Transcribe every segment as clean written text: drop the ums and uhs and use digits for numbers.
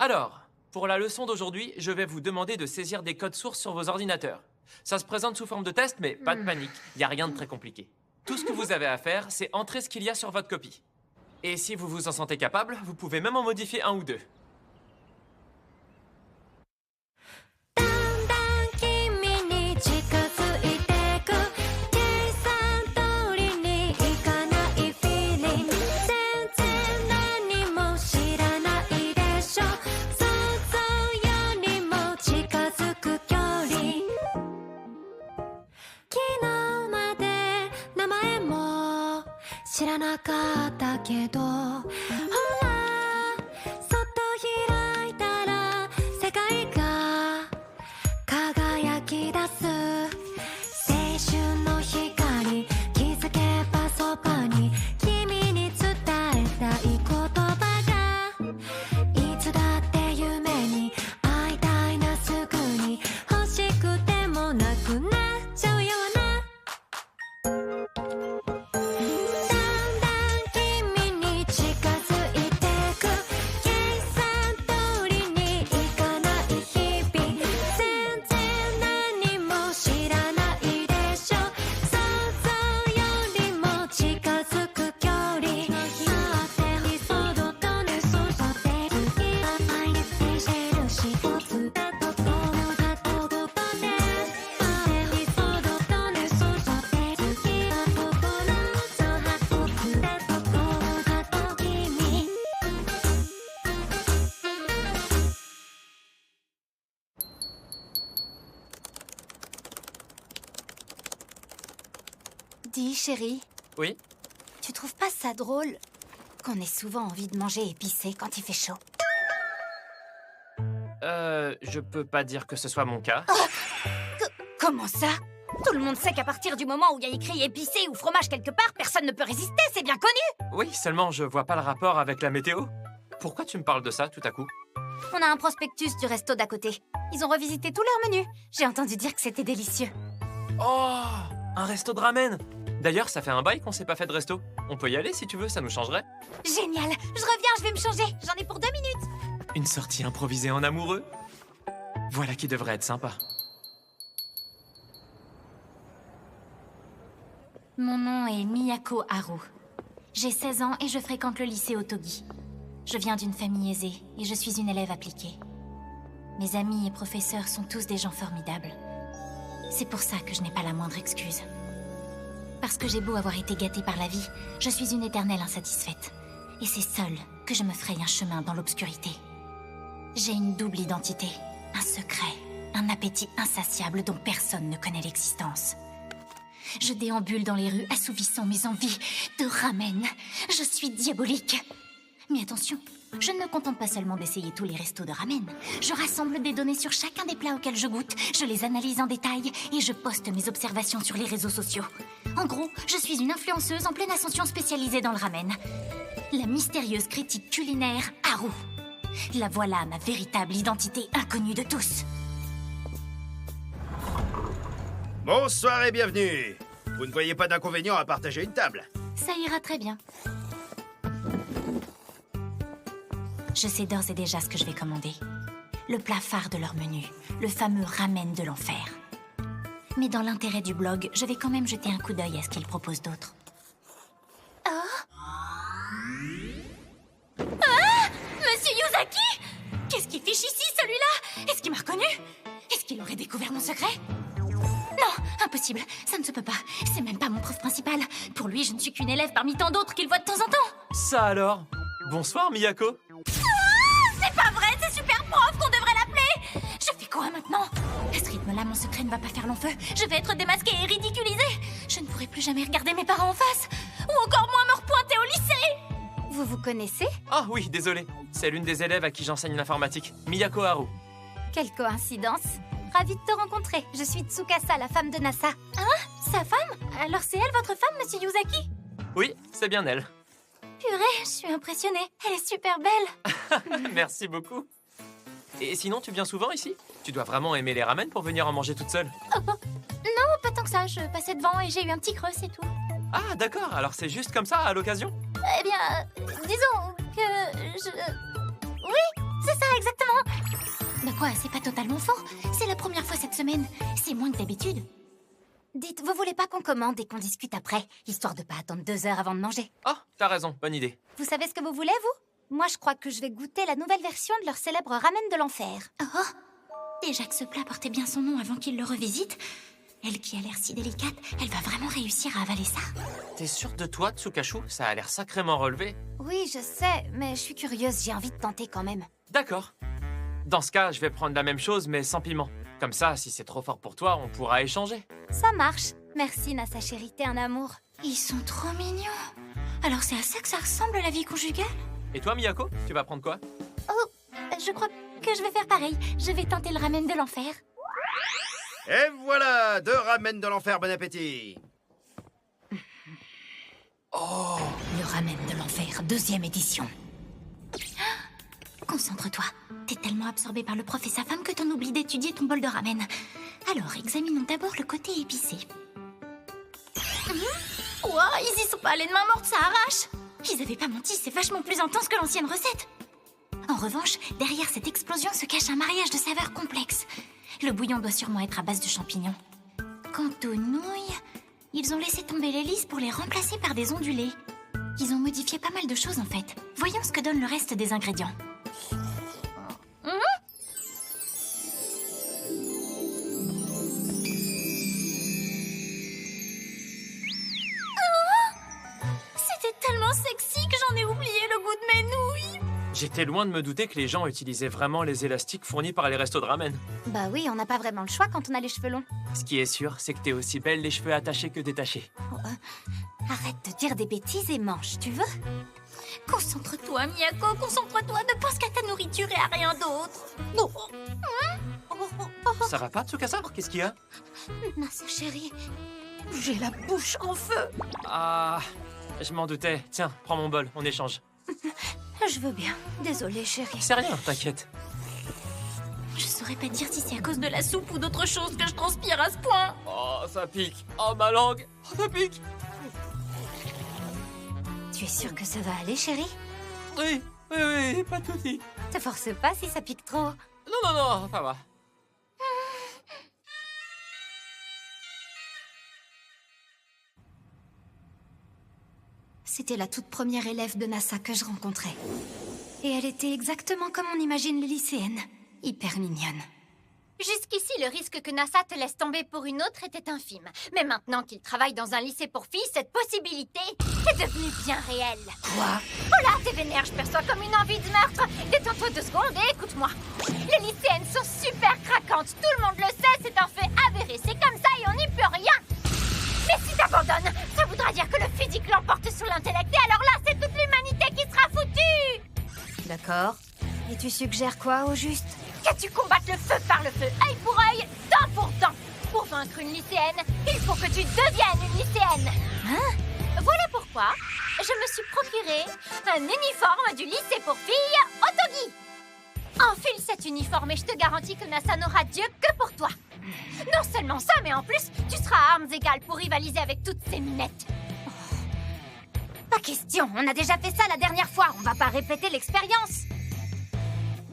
Alors, pour la leçon d'aujourd'hui, je vais vous demander de saisir des codes sources sur vos ordinateurs. Ça se présente sous forme de test, mais pas de panique, il n'y a rien de très compliqué. Tout ce que vous avez à faire, c'est entrer ce qu'il y a sur votre copie. Et si vous vous en sentez capable, vous pouvez même en modifier un ou deux. Dis, chérie, Oui? tu trouves pas ça drôle qu'on ait souvent envie de manger épicé quand il fait chaud? Je peux pas dire que ce soit mon cas. Comment ça? Tout le monde sait qu'à partir du moment où il y a écrit épicé ou fromage quelque part, personne ne peut résister, c'est bien connu! Oui, seulement je vois pas le rapport avec la météo. Pourquoi tu me parles de ça tout à coup? On a un prospectus du resto d'à côté. Ils ont revisité tout leur menu. J'ai entendu dire que c'était délicieux. Oh! Un resto de ramen! D'ailleurs, ça fait un bail qu'on s'est pas fait de resto. On peut y aller si tu veux, ça nous changerait. Génial! Je reviens, je vais me changer. J'en ai pour 2 minutes. Une sortie improvisée en amoureux? Voilà qui devrait être sympa. Mon nom est Miyako Haru. J'ai 16 ans et je fréquente le lycée Otogi. Je viens d'une famille aisée et je suis une élève appliquée. Mes amis et professeurs sont tous des gens formidables. C'est pour ça que je n'ai pas la moindre excuse. Parce que j'ai beau avoir été gâtée par la vie, je suis une éternelle insatisfaite. Et c'est seule que je me fraye un chemin dans l'obscurité. J'ai une double identité, un secret, un appétit insatiable dont personne ne connaît l'existence. Je déambule dans les rues assouvissant mes envies de ramen. Je suis diabolique. Mais attention, je ne me contente pas seulement d'essayer tous les restos de ramen. Je rassemble des données sur chacun des plats auxquels je goûte, je les analyse en détail et je poste mes observations sur les réseaux sociaux. En gros, je suis une influenceuse en pleine ascension spécialisée dans le ramen. La mystérieuse critique culinaire Haru. La voilà ma véritable identité inconnue de tous. Bonsoir et bienvenue. Vous ne voyez pas d'inconvénient à partager une table? Ça ira très bien. Je sais d'ores et déjà ce que je vais commander. Le plat phare de leur menu, le fameux ramen de l'enfer. Mais dans l'intérêt du blog, je vais quand même jeter un coup d'œil à ce qu'ils proposent d'autre. Monsieur Yuzaki! Qu'est-ce qu'il fiche ici, celui-là? Est-ce qu'il m'a reconnu? Est-ce qu'il aurait découvert mon secret? Non, impossible, ça ne se peut pas. C'est même pas mon prof principal. Pour lui, je ne suis qu'une élève parmi tant d'autres qu'il voit de temps en temps. Ça alors? Bonsoir, Miyako. C'est pas vrai, c'est super prof qu'on devrait l'appeler. Je fais quoi maintenant? À ce rythme-là, mon secret ne va pas faire long feu. Je vais être démasquée et ridiculisée. Je ne pourrai plus jamais regarder mes parents en face. Ou encore moins me repointer au lycée. Vous vous connaissez? Ah oui, désolé. C'est l'une des élèves à qui j'enseigne l'informatique, Miyako Haru. Quelle coïncidence. Ravie de te rencontrer. Je suis Tsukasa, la femme de NASA. Hein? Sa femme? Alors c'est elle votre femme, monsieur Yuzaki? Oui, c'est bien elle. Purée, je suis impressionnée. Elle est super belle. Merci beaucoup. Et sinon, tu viens souvent ici? Tu dois vraiment aimer les ramen pour venir en manger toute seule. Non, pas tant que ça. Je passais devant et j'ai eu un petit creux, c'est tout. Ah, d'accord. Alors c'est juste comme ça, à l'occasion? Eh bien, disons que je... Oui, c'est ça, exactement. Bah quoi, c'est pas totalement faux. C'est la première fois cette semaine. C'est moins que d'habitude. Dites, vous voulez pas qu'on commande et qu'on discute après, histoire de pas attendre 2 heures avant de manger? Oh, t'as raison, bonne idée. Vous savez ce que vous voulez, vous? Moi, je crois que je vais goûter la nouvelle version de leur célèbre ramen de l'enfer. Oh, déjà que ce plat portait bien son nom avant qu'il le revisite. Elle qui a l'air si délicate, elle va vraiment réussir à avaler ça. T'es sûre de toi, Tsukashu? Ça a l'air sacrément relevé. Oui, je sais, mais je suis curieuse, j'ai envie de tenter quand même. D'accord. Dans ce cas, je vais prendre la même chose, mais sans piment. Comme ça, si c'est trop fort pour toi, on pourra échanger. Ça marche. Merci, Nasa chérie, t'es un amour. Ils sont trop mignons. Alors c'est à ça que ça ressemble, la vie conjugale? Et toi, Miyako? Tu vas prendre quoi? Oh, je crois que je vais faire pareil. Je vais tenter le ramen de l'enfer. Et voilà, 2 ramen de l'enfer, bon appétit. Oh! Le ramen de l'enfer, 2e édition. Concentre-toi. T'es tellement absorbé par le prof et sa femme que t'en oublies d'étudier ton bol de ramen. Alors, examinons d'abord le côté épicé. Ouah, ils y sont pas allés de main morte, ça arrache. Ils avaient pas menti, c'est vachement plus intense que l'ancienne recette. En revanche, derrière cette explosion se cache un mariage de saveurs complexes. Le bouillon doit sûrement être à base de champignons. Quant aux nouilles, ils ont laissé tomber l'hélice pour les remplacer par des ondulés. Ils ont modifié pas mal de choses en fait. Voyons ce que donne le reste des ingrédients. C'était tellement sexy que j'en ai oublié le goût de mes nouilles. J'étais loin de me douter que les gens utilisaient vraiment les élastiques fournis par les restos de ramen. Bah oui, on n'a pas vraiment le choix quand on a les cheveux longs. Ce qui est sûr, c'est que t'es aussi belle les cheveux attachés que détachés. Arrête de dire des bêtises et mange, tu veux? Concentre-toi, Miyako, concentre-toi, ne pense qu'à ta nourriture et à rien d'autre. Ça va pas, Tsukasa? Qu'est-ce qu'il y a? Nasa chérie, j'ai la bouche en feu. Ah, je m'en doutais. Tiens, prends mon bol, on échange. Je veux bien, désolée chérie. C'est rien, t'inquiète. Je saurais pas dire si c'est à cause de la soupe ou d'autre chose que je transpire à ce point. Oh, ça pique. Oh, ma langue. Oh, ça pique. Tu es sûre que ça va aller, chérie? Oui, pas de soucis. Te force pas si ça pique trop. Non, ça va. C'était la toute première élève de Nasa que je rencontrais. Et elle était exactement comme on imagine les lycéennes. Hyper mignonne. Jusqu'ici, le risque que Nasa te laisse tomber pour une autre était infime. Mais maintenant qu'il travaille dans un lycée pour filles, cette possibilité est devenue bien réelle. Quoi? Oh là, t'es vénère, je perçois comme une envie de meurtre. Détends-toi 2 secondes et écoute-moi. Les lycéennes sont super craquantes, tout le monde le sait, c'est un fait avéré. C'est comme ça et on n'y peut rien. Mais si t'abandonnes, ça voudra dire que le physique l'emporte sur l'intellect. Et alors là, c'est toute l'humanité qui sera foutue. D'accord. Et tu suggères quoi, au juste? Que tu combattes le feu par le feu, œil pour œil, dent pour dent. Pour vaincre une lycéenne, il faut que tu deviennes une lycéenne. Hein? Voilà pourquoi je me suis procuré un uniforme du lycée pour filles Otogi. Enfile cet uniforme et je te garantis que Nasa n'aura Dieu que pour toi. Non seulement ça, mais en plus, tu seras à armes égales pour rivaliser avec toutes ces minettes. Pas question, on a déjà fait ça la dernière fois, on va pas répéter l'expérience.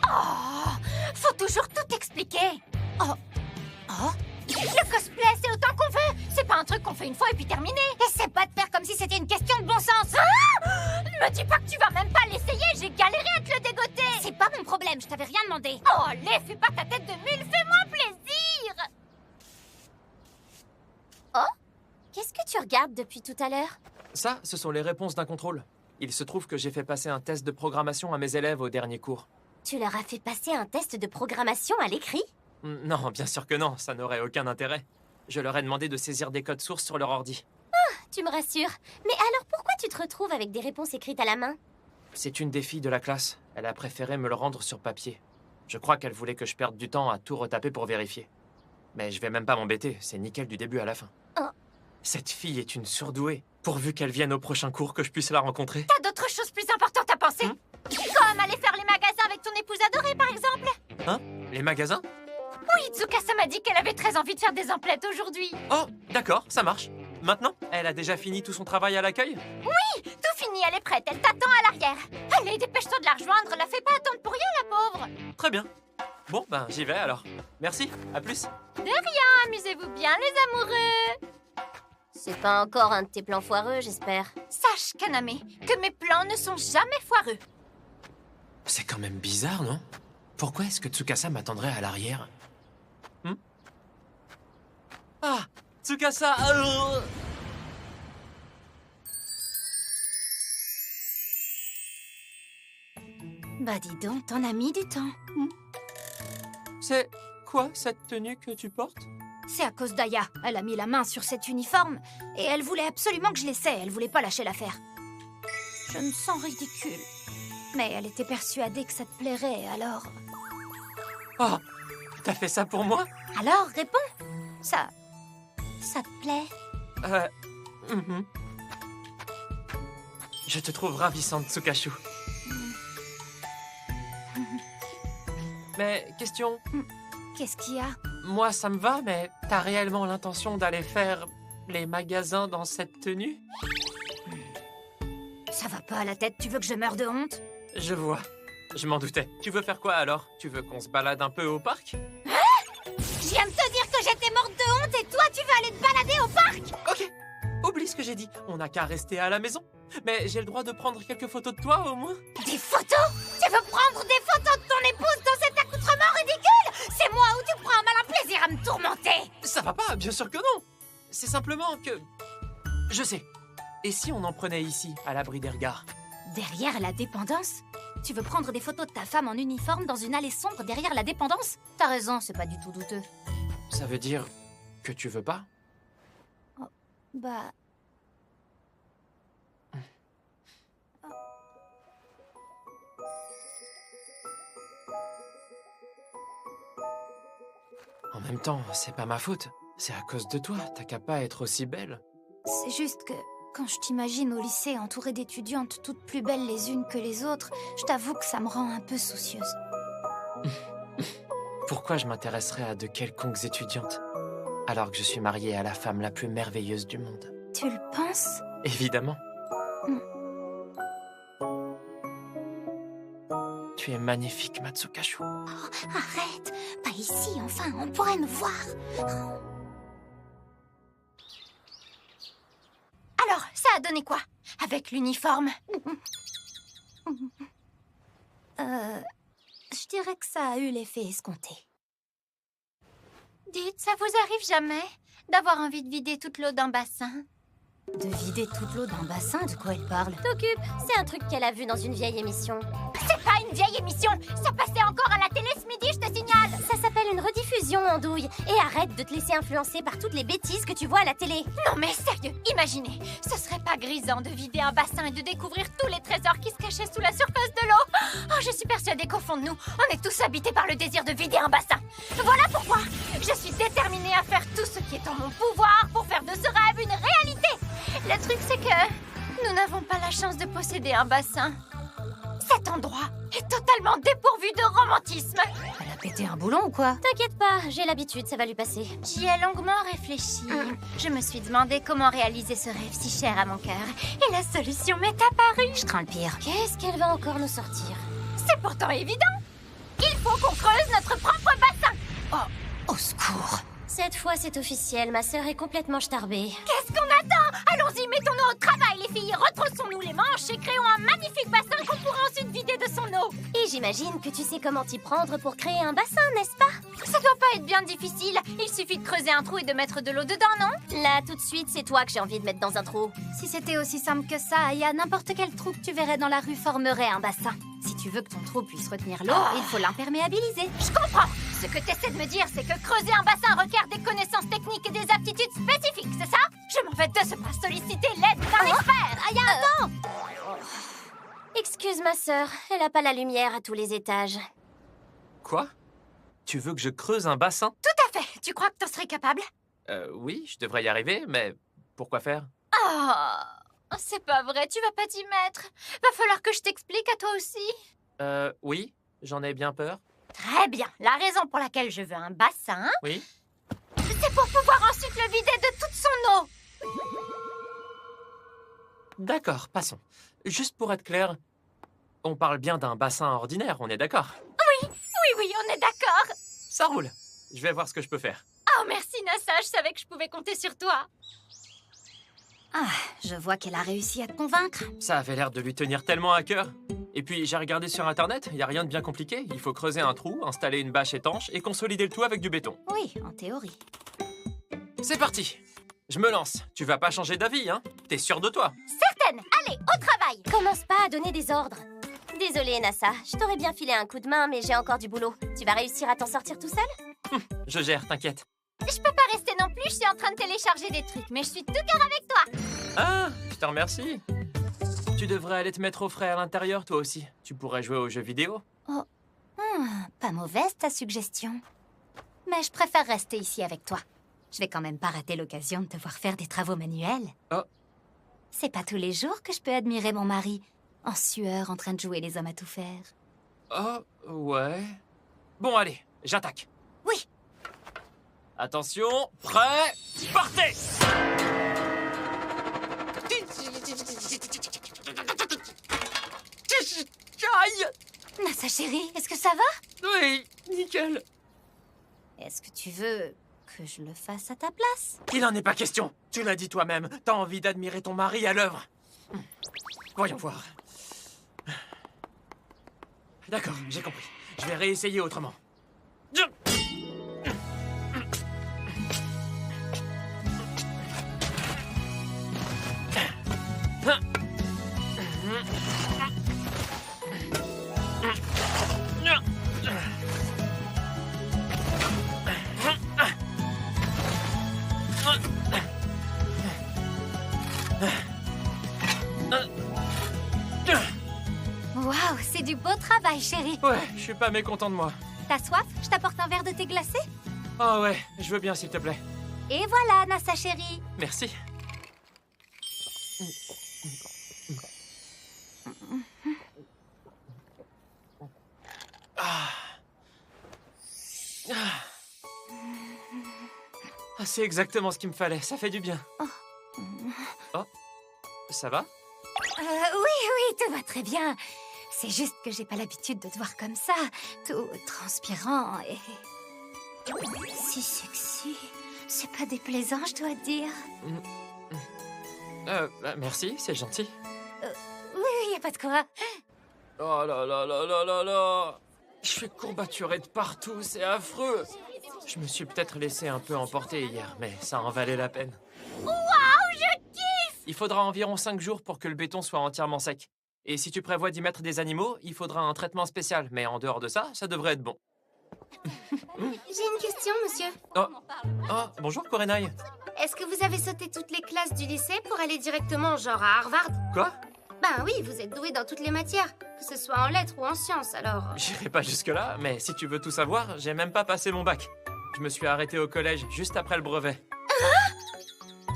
Oh, faut toujours tout expliquer. Oh. Le cosplay, c'est autant qu'on veut. C'est pas un truc qu'on fait une fois et puis terminé. Essaie pas de faire comme si c'était une question de bon sens. Ne me dis pas que tu vas même pas l'essayer, j'ai galéré à te le dégoter. C'est pas mon problème, je t'avais rien demandé. Oh, allez, fais pas ta tête de mule, fais-moi plaisir. Oh, qu'est-ce que tu regardes depuis tout à l'heure? Ça, ce sont les réponses d'un contrôle. Il se trouve que j'ai fait passer un test de programmation à mes élèves au dernier cours. Tu leur as fait passer un test de programmation à l'écrit? Non, bien sûr que non, ça n'aurait aucun intérêt. Je leur ai demandé de saisir des codes sources sur leur ordi. Tu me rassures. Mais alors pourquoi tu te retrouves avec des réponses écrites à la main? C'est une des filles de la classe. Elle a préféré me le rendre sur papier. Je crois qu'elle voulait que je perde du temps à tout retaper pour vérifier. Mais je vais même pas m'embêter, c'est nickel du début à la fin. Oh. Cette fille est une surdouée. Pourvu qu'elle vienne au prochain cours, que je puisse la rencontrer. T'as d'autres choses plus importantes à penser? Comme aller faire les magasins avec ton épouse adorée, par exemple? Hein? Les magasins? Oui, Tsukasa m'a dit qu'elle avait très envie de faire des emplettes aujourd'hui. Oh, d'accord, ça marche. Maintenant, elle a déjà fini tout son travail à l'accueil? Tout fini, elle est prête, elle t'attend à l'arrière. Allez, dépêche-toi de la rejoindre, la fais pas attendre pour rien, la pauvre. Très bien. Bon, ben, j'y vais alors. Merci, à plus. De rien, amusez-vous bien les amoureux. C'est pas encore un de tes plans foireux, j'espère. Sache, Kaname, que mes plans ne sont jamais foireux. C'est quand même bizarre, non? Pourquoi est-ce que Tsukasa m'attendrait à l'arrière? Ah, Tsukasa. Bah dis donc, t'en as mis du temps. C'est quoi cette tenue que tu portes? C'est à cause d'Aya. Elle a mis la main sur cet uniforme et elle voulait absolument que je l'essaie. Elle voulait pas lâcher l'affaire. Je me sens ridicule. Mais elle était persuadée que ça te plairait, alors... Oh, t'as fait ça pour moi? Alors, réponds. Ça te plaît? Mhm. Je te trouve ravissante, Tsukashu. Mais, question, Qu'est-ce qu'il y a? moi ça me va, mais t'as réellement l'intention d'aller faire les magasins dans cette tenue? Ça va pas à la tête, tu veux que je meure de honte? Je vois, je m'en doutais. Tu veux faire quoi alors? Tu veux qu'on se balade un peu au parc? Je viens de te dire que j'étais morte de honte et toi tu veux aller te balader au parc? Ok, oublie ce que j'ai dit, on n'a qu'à rester à la maison. Mais j'ai le droit de prendre quelques photos de toi au moins? Des photos? Tu veux prendre des photos de ton épouse dans cet accoutrement ridicule? C'est moi où tu prends un malin plaisir à me tourmenter? Ça va pas, bien sûr que non. C'est simplement que... Je sais. Et si on en prenait ici, à l'abri des regards? Derrière la dépendance? Tu veux prendre des photos de ta femme en uniforme dans une allée sombre derrière la dépendance? T'as raison, c'est pas du tout douteux. Ça veut dire que tu veux pas? Bah... En même temps, c'est pas ma faute. C'est à cause de toi, t'as qu'à pas être aussi belle. C'est juste que quand je t'imagine au lycée entourée d'étudiantes toutes plus belles les unes que les autres, je t'avoue que ça me rend un peu soucieuse. Pourquoi je m'intéresserais à de quelconques étudiantes, alors que je suis mariée à la femme la plus merveilleuse du monde? Tu le penses? Évidemment. Tu es magnifique, Matsukashu. Arrête! Pas ici, enfin, on pourrait me voir. Alors, ça a donné quoi? Avec l'uniforme? Je dirais que ça a eu l'effet escompté. Dites, ça vous arrive jamais d'avoir envie de vider toute l'eau d'un bassin? De vider toute l'eau d'un bassin? De quoi elle parle? T'occupe, c'est un truc qu'elle a vu dans une vieille émission. C'est pas une vieille émission! Ça passait encore à la télé ce midi, je te signale! Ça s'appelle une rediffusion, Andouille. Et arrête de te laisser influencer par toutes les bêtises que tu vois à la télé. Non mais sérieux, imaginez, ce serait pas grisant de vider un bassin et de découvrir tous les trésors qui se cachaient sous la surface de l'eau? Oh, je suis persuadée qu'au fond de nous, on est tous habités par le désir de vider un bassin. Voilà pourquoi je suis déterminée à faire tout ce qui est en mon pouvoir pour faire de ce rêve une réalité. Le truc c'est que nous n'avons pas la chance de posséder un bassin. Cet endroit est totalement dépourvu de romantisme. Elle a pété un boulon ou quoi? T'inquiète pas, j'ai l'habitude, ça va lui passer. J'y ai longuement réfléchi. Je me suis demandé comment réaliser ce rêve si cher à mon cœur. Et la solution m'est apparue. Je crains le pire. Qu'est-ce qu'elle va encore nous sortir? C'est pourtant évident. Il faut qu'on creuse notre propre bassin. Au secours! Cette fois, c'est officiel, ma sœur est complètement starbée. Qu'est-ce qu'on attend? Allons-y, mettons-nous au travail, les filles. Retroussons-nous les manches et créons un magnifique bassin qu'on pourra ensuite vider de son eau. Et j'imagine que tu sais comment t'y prendre pour créer un bassin, n'est-ce pas? Ça doit pas être bien difficile. Il suffit de creuser un trou et de mettre de l'eau dedans, non? Là, tout de suite, c'est toi que j'ai envie de mettre dans un trou. Si c'était aussi simple que ça, il y a n'importe quel trou que tu verrais dans la rue formerait un bassin. Si tu veux que ton trou puisse retenir l'eau, il faut l'imperméabiliser. Je comprends. Ce que tu essaies de me dire, c'est que creuser un bassin requiert des connaissances techniques et des aptitudes spécifiques, c'est ça? Je m'en vais de ce pas solliciter l'aide d'un expert. Aya, attends! Excuse ma sœur, elle a pas la lumière à tous les étages. Quoi? Tu veux que je creuse un bassin? Tout à fait. Tu crois que t'en serais capable? Oui, je devrais y arriver, mais pourquoi faire? Oh, c'est pas vrai, tu vas pas t'y mettre. Va falloir que je t'explique à toi aussi. Oui, j'en ai bien peur. Très bien. La raison pour laquelle je veux un bassin, Oui? c'est pour pouvoir ensuite le vider de toute son eau. D'accord, passons. Juste pour être clair, on parle bien d'un bassin ordinaire, on est d'accord? Oui, oui, on est d'accord. Ça roule. Je vais voir ce que je peux faire. Oh, merci Nassa, je savais que je pouvais compter sur toi. Ah, je vois qu'elle a réussi à te convaincre. Ça avait l'air de lui tenir tellement à cœur. Et puis j'ai regardé sur internet, il n'y a rien de bien compliqué. Il faut creuser un trou, installer une bâche étanche et consolider le tout avec du béton. Oui, en théorie. C'est parti. Je me lance. Tu vas pas changer d'avis, hein? T'es sûr de toi? Certaine, allez, au travail. Commence pas à donner des ordres. Désolée, Nassa, je t'aurais bien filé un coup de main, mais j'ai encore du boulot. Tu vas réussir à t'en sortir tout seul? Je gère, t'inquiète. Je peux pas rester non plus, je suis en train de télécharger des trucs, mais je suis tout cœur avec toi. Ah, je te remercie. Tu devrais aller te mettre au frais à l'intérieur, toi aussi. Tu pourrais jouer aux jeux vidéo. Pas mauvaise ta suggestion. Mais je préfère rester ici avec toi. Je vais quand même pas rater l'occasion de te voir faire des travaux manuels. Oh. C'est pas tous les jours que je peux admirer mon mari en sueur en train de jouer les hommes à tout faire. Oh, ouais. Bon, allez, j'attaque. Oui. Attention, prêt, partez! Aïe! Nassa chérie, est-ce que ça va? Oui, nickel. Est-ce que tu veux que je le fasse à ta place? Il en est pas question. Tu l'as dit toi-même. T'as envie d'admirer ton mari à l'œuvre. Voyons voir. D'accord, j'ai compris. Je vais réessayer autrement. Waouh, c'est du beau travail, chérie. Ouais, je suis pas mécontent de moi. T'as soif? Je t'apporte un verre de thé glacé? Ah ouais, je veux bien s'il te plaît. Et voilà, Nassa chérie. Merci. Ah, c'est exactement ce qu'il me fallait, ça fait du bien. Oh, ça va? Oui, tout va très bien. C'est juste que j'ai pas l'habitude de te voir comme ça, tout transpirant et... si sexy. C'est pas déplaisant, je dois te dire. Merci, c'est gentil. Oui, y a pas de quoi. Oh là là là là là là! Je suis courbaturé de partout, c'est affreux! Je me suis peut-être laissé un peu emporter hier, mais ça en valait la peine. Waouh, je kiffe. Il faudra environ 5 jours pour que le béton soit entièrement sec. Et si tu prévois d'y mettre des animaux, il faudra un traitement spécial. Mais en dehors de ça, ça devrait être bon. J'ai une question, monsieur. Oh, bonjour Corénaille. Est-ce que vous avez sauté toutes les classes du lycée pour aller directement, genre, à Harvard? Quoi? Ben oui, vous êtes doué dans toutes les matières, que ce soit en lettres ou en sciences, alors... J'irai pas jusque-là, mais si tu veux tout savoir, j'ai même pas passé mon bac. Je me suis arrêté au collège juste après le brevet.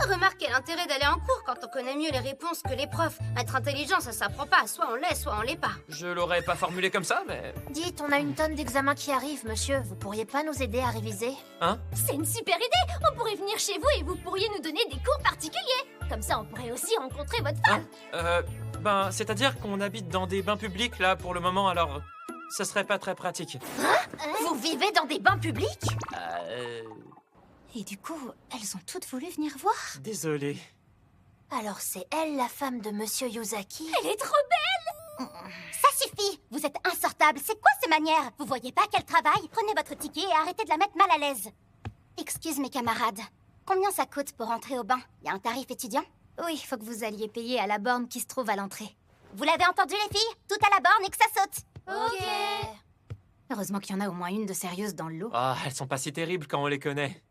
Remarquez l'intérêt d'aller en cours quand on connaît mieux les réponses que les profs. Être intelligent, ça s'apprend pas, soit on l'est, soit on l'est pas. Je l'aurais pas formulé comme ça, mais... Dites, on a une tonne d'examens qui arrivent, monsieur. Vous pourriez pas nous aider à réviser? Hein? C'est une super idée. On pourrait venir chez vous et vous pourriez nous donner des cours particuliers. Comme ça, on pourrait aussi rencontrer votre femme. C'est-à-dire qu'on habite dans des bains publics, là, pour le moment, alors... Ce serait pas très pratique. Vous vivez dans des bains publics? Et du coup, elles ont toutes voulu venir voir. Désolé. Alors c'est elle, la femme de monsieur Yuzaki? Elle est trop belle. Ça suffit. Vous êtes insortable. C'est quoi ces manières? Vous voyez pas qu'elle travaille? Prenez votre ticket et arrêtez de la mettre mal à l'aise. Excuse mes camarades. Combien ça coûte pour entrer au bain? Y a un tarif étudiant? Oui, il faut que vous alliez payer à la borne qui se trouve à l'entrée. Vous l'avez entendu, les filles? Tout à la borne et que ça saute. Ok. Heureusement qu'il y en a au moins une de sérieuse dans le lot. Ah, elles sont pas si terribles quand on les connaît.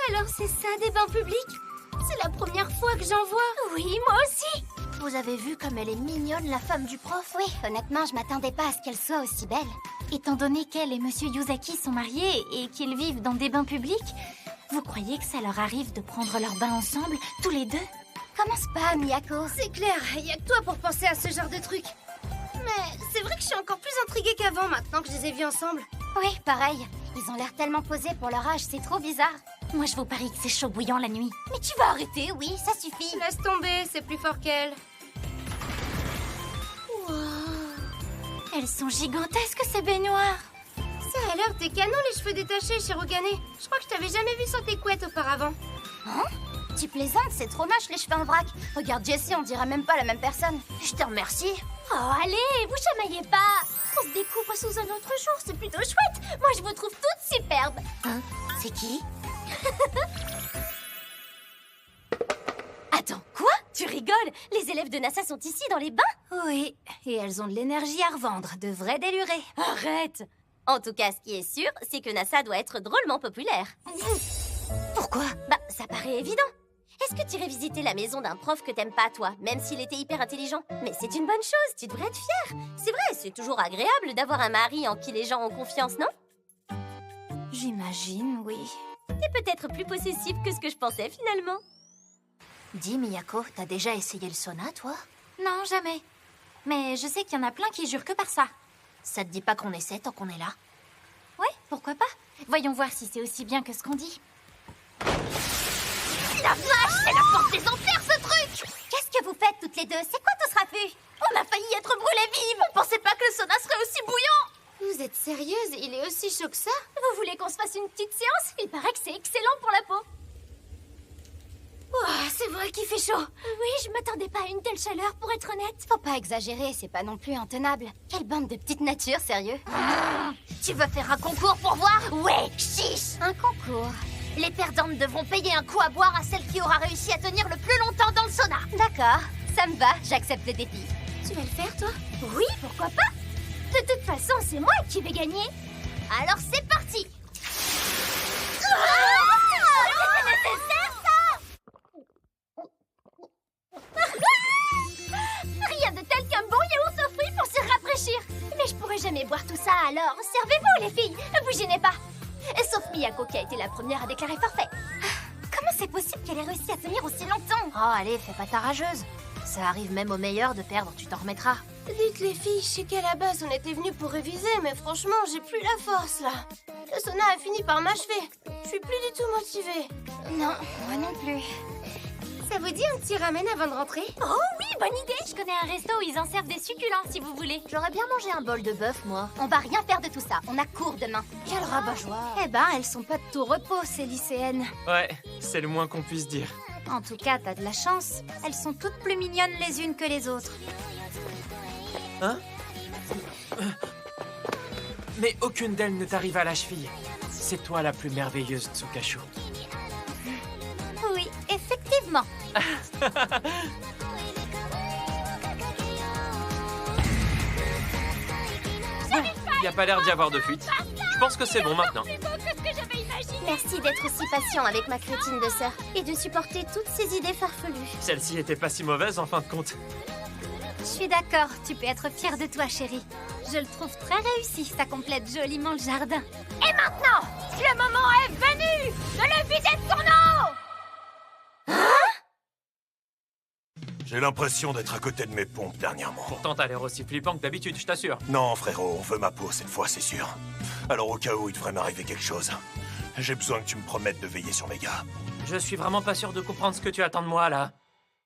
Alors c'est ça des bains publics? C'est la première fois que j'en vois. Oui, moi aussi. Vous avez vu comme elle est mignonne, la femme du prof? Oui, honnêtement, je m'attendais pas à ce qu'elle soit aussi belle. Étant donné qu'elle et monsieur Yuzaki sont mariés et qu'ils vivent dans des bains publics, vous croyez que ça leur arrive de prendre leur bain ensemble, tous les deux? Commence pas, Miyako. C'est clair, y a que toi pour penser à ce genre de truc. Mais c'est vrai que je suis encore plus intriguée qu'avant maintenant que je les ai vus ensemble. Oui, pareil. Ils ont l'air tellement posés pour leur âge, c'est trop bizarre. Moi, je vous parie que c'est chaud bouillant la nuit. Mais tu vas arrêter, Oui, ça suffit. Laisse tomber, c'est plus fort qu'elle. Wow. Elles sont gigantesques, ces baignoires. Ça a l'air t'es canon les cheveux détachés, Shirogane. Je crois que je t'avais jamais vu sans tes couettes auparavant. Hein? Tu plaisantes, c'est trop moche les cheveux en vrac. Regarde Jessie, on dirait même pas la même personne. Je te remercie. Oh, allez, vous chamaillez pas. On se découvre sous un autre jour, c'est plutôt chouette. Moi, je vous trouve toutes superbes. Hein? C'est qui? Attends, quoi? Tu rigoles? Les élèves de NASA sont ici dans les bains? Oui, et elles ont de l'énergie à revendre, de vraies délurées. Arrête! En tout cas, ce qui est sûr, c'est que NASA doit être drôlement populaire. Pourquoi? Bah, ça paraît évident. Est-ce que tu irais visiter la maison d'un prof que t'aimes pas, toi, même s'il était hyper intelligent? Mais c'est une bonne chose, tu devrais être fière. C'est vrai, c'est toujours agréable d'avoir un mari en qui les gens ont confiance, non? J'imagine, oui. T'es peut-être plus possessive que ce que je pensais, finalement. Dis, Miyako, t'as déjà essayé le sauna, toi? Non, jamais. Mais je sais qu'il y en a plein qui jurent que par ça. Ça te dit pas qu'on essaie tant qu'on est là? Ouais, pourquoi pas? Voyons voir si c'est aussi bien que ce qu'on dit. La vache, c'est la porte des enfers, ce truc! Qu'est-ce que vous faites toutes les deux? C'est quoi tout ce raffut? On a failli être brûlés vives! On pensait pas que le sauna serait aussi bouillant! Vous êtes sérieuse? Il est aussi chaud que ça? Vous voulez qu'on se fasse une petite séance? Il paraît que c'est excellent pour la peau. Ouah, c'est vrai qu'il fait chaud. Oui, je m'attendais pas à une telle chaleur, pour être honnête. Faut pas exagérer, c'est pas non plus intenable. Quelle bande de petites natures, sérieux. Tu veux faire un concours pour voir? Ouais, chiche! Un concours. Les perdantes devront payer un coup à boire à celle qui aura réussi à tenir le plus longtemps dans le sauna. D'accord, ça me va, j'accepte le défi. Tu vas le faire, toi? Oui, pourquoi pas? De toute façon, c'est moi qui vais gagner. Alors c'est parti! C'est nécessaire, ça! Rien de tel qu'un bon yaourt aux fruits pour se rafraîchir. Mais je pourrais jamais boire tout ça, alors servez-vous, les filles. Ne vous gênez pas. Sauf Miyako qui a été la première à déclarer forfait. Comment c'est possible qu'elle ait réussi à tenir aussi longtemps? Oh, allez, fais pas ta rageuse. Ça arrive même au meilleur de perdre, tu t'en remettras. Dites les filles, je sais qu'à la base on était venus pour réviser, mais franchement, j'ai plus la force là. Le sauna a fini par m'achever. Je suis plus du tout motivée. Non, moi non plus. Ça vous dit un petit ramen avant de rentrer? Oh oui, bonne idée! Je connais un resto où ils en servent des succulents, si vous voulez. J'aurais bien mangé un bol de bœuf, moi. On va rien faire de tout ça, on a cours demain. Quel rabat-joie! Eh ben, elles sont pas de tout repos, ces lycéennes. Ouais, c'est le moins qu'on puisse dire. En tout cas, t'as de la chance. Elles sont toutes plus mignonnes les unes que les autres. Hein? Mais aucune d'elles ne t'arrive à la cheville. C'est toi la plus merveilleuse, Tsukashu. Oui, effectivement. Il n'y a pas l'air d'y avoir de fuite. Je pense que c'est bon maintenant. Merci d'être aussi patient avec ma crétine de sœur et de supporter toutes ces idées farfelues. Celle-ci était pas si mauvaise en fin de compte. Je suis d'accord, tu peux être fière de toi, chérie. Je le trouve très réussi, ça complète joliment le jardin. Et maintenant, le moment est venu de le vider de son eau! J'ai l'impression d'être à côté de mes pompes dernièrement. Pourtant, t'as l'air aussi flippant que d'habitude, je t'assure. Non, frérot, on veut ma peau cette fois, c'est sûr. Alors au cas où il devrait m'arriver quelque chose, j'ai besoin que tu me promettes de veiller sur mes gars. Je suis vraiment pas sûr de comprendre ce que tu attends de moi, là.